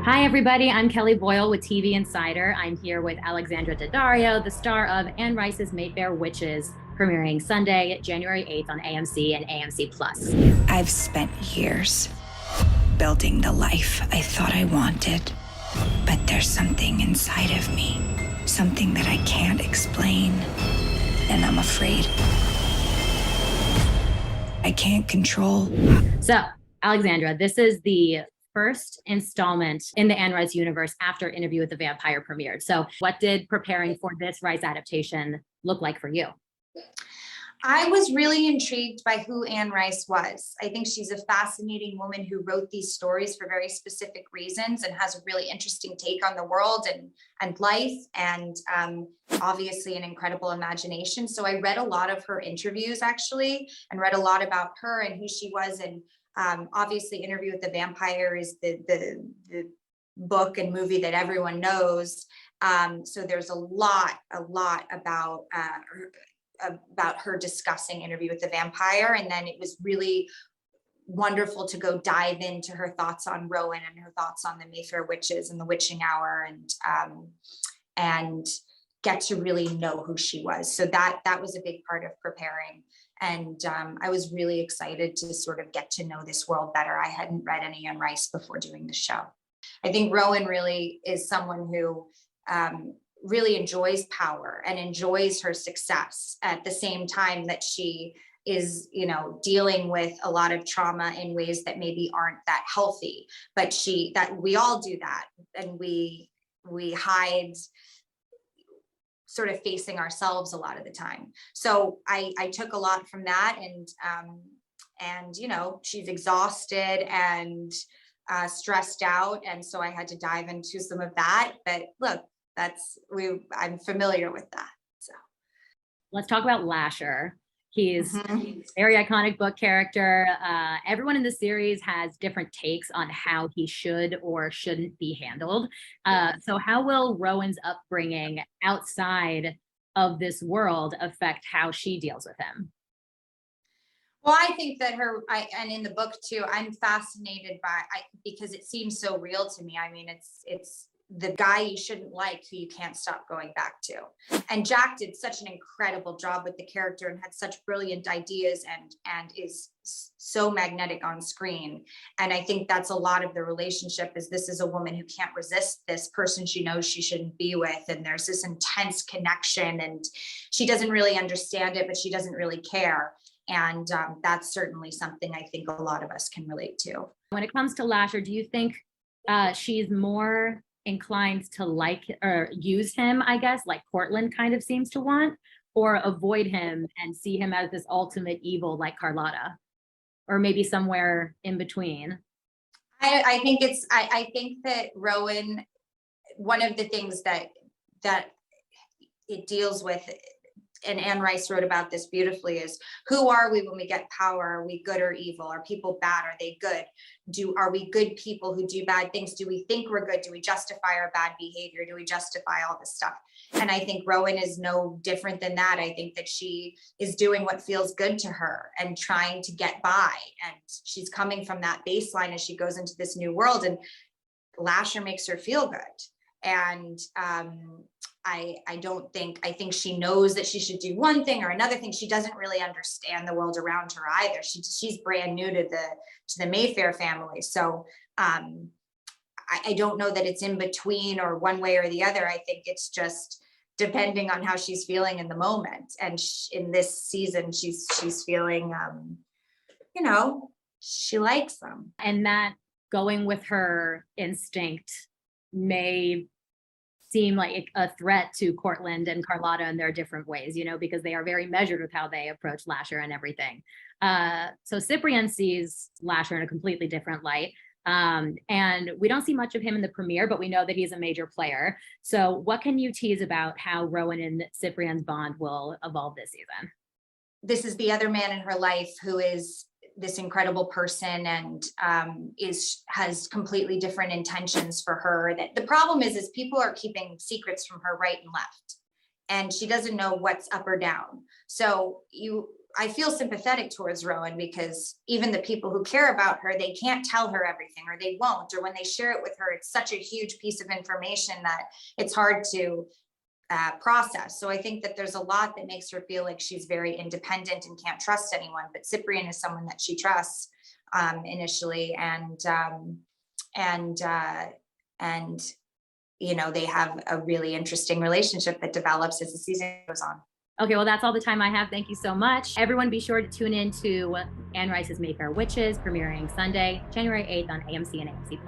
Hi, everybody. I'm Kelly Boyle with TV Insider. I'm here with Alexandra Daddario, the star of Anne Rice's Mayfair Witches, premiering Sunday, January 8th on AMC and AMC Plus. I've spent years building the life I thought I wanted, but there's something inside of me, something that I can't explain, and I'm afraid I can't control. So, Alexandra, this is the first installment in the Anne Rice universe after Interview with the Vampire premiered. So what did preparing for this Rice adaptation look like for you? I was really intrigued by who Anne Rice was. I think she's a fascinating woman who wrote these stories for very specific reasons and has a really interesting take on the world and life, and obviously an incredible imagination. So I read a lot of her interviews actually, and read a lot about her and who she was. And obviously Interview with the Vampire is the book and movie that everyone knows. So there's a lot about her discussing Interview with the Vampire. And then it was really wonderful to go dive into her thoughts on Rowan and her thoughts on the Mayfair Witches and the witching hour, and get to really know who she was. So that was a big part of preparing. And I was really excited to sort of get to know this world better. I hadn't read any Anne Rice before doing the show. I think Rowan really is someone who really enjoys power and enjoys her success at the same time that she is, dealing with a lot of trauma in ways that maybe aren't that healthy, but that we all do that. And we hide sort of facing ourselves a lot of the time. So I took a lot from that, and she's exhausted and stressed out. And so I had to dive into some of that, but look, I'm familiar with that. So let's talk about Lasher. He's a very iconic book character. Everyone in the series has different takes on how he should or shouldn't be handled. So how will Rowan's upbringing outside of this world affect how she deals with him? Well, I think that and in the book too, I'm fascinated because it seems so real to me. I mean, it's the guy you shouldn't like who you can't stop going back to. And Jack did such an incredible job with the character and had such brilliant ideas and is so magnetic on screen. And I think that's a lot of the relationship. This is a woman who can't resist this person she knows she shouldn't be with. And there's this intense connection, and she doesn't really understand it, but she doesn't really care. And that's certainly something I think a lot of us can relate to. When it comes to Lasher, do you think she's more inclined to like or use him, I guess, like Cortland kind of seems to want, or avoid him and see him as this ultimate evil like Carlotta, or maybe somewhere in between? I think that Rowan, one of the things that it deals with, and Anne Rice wrote about this beautifully, is who are we when we get power? Are we good or evil? Are people bad? Are they good? Are we good people who do bad things? Do we think we're good? Do we justify our bad behavior? Do we justify all this stuff? And I think Rowan is no different than that. I think that she is doing what feels good to her and trying to get by. And she's coming from that baseline as she goes into this new world, and Lasher makes her feel good. And I think she knows that she should do one thing or another thing. She doesn't really understand the world around her either. She's brand new to the Mayfair family. So I don't know that it's in between or one way or the other. I think it's just depending on how she's feeling in the moment. And in this season, she's feeling, she likes them. And that going with her instinct may seem like a threat to Cortland and Carlotta in their different ways, because they are very measured with how they approach Lasher and everything. So Cyprian sees Lasher in a completely different light. And we don't see much of him in the premiere, but we know that he's a major player. So what can you tease about how Rowan and Cyprian's bond will evolve this season? This is the other man in her life who is this incredible person and has completely different intentions for her. That the problem is people are keeping secrets from her right and left, and she doesn't know what's up or down. So I feel sympathetic towards Rowan, because even the people who care about her, they can't tell her everything, or they won't, or when they share it with her, it's such a huge piece of information that it's hard to process. So I think that there's a lot that makes her feel like she's very independent and can't trust anyone. But Cyprian is someone that she trusts initially, and you know, they have a really interesting relationship that develops as the season goes on. Okay, well, that's all the time I have. Thank you so much. Everyone be sure to tune in to Anne Rice's Mayfair Witches, premiering Sunday, January 8th on AMC and AMC+.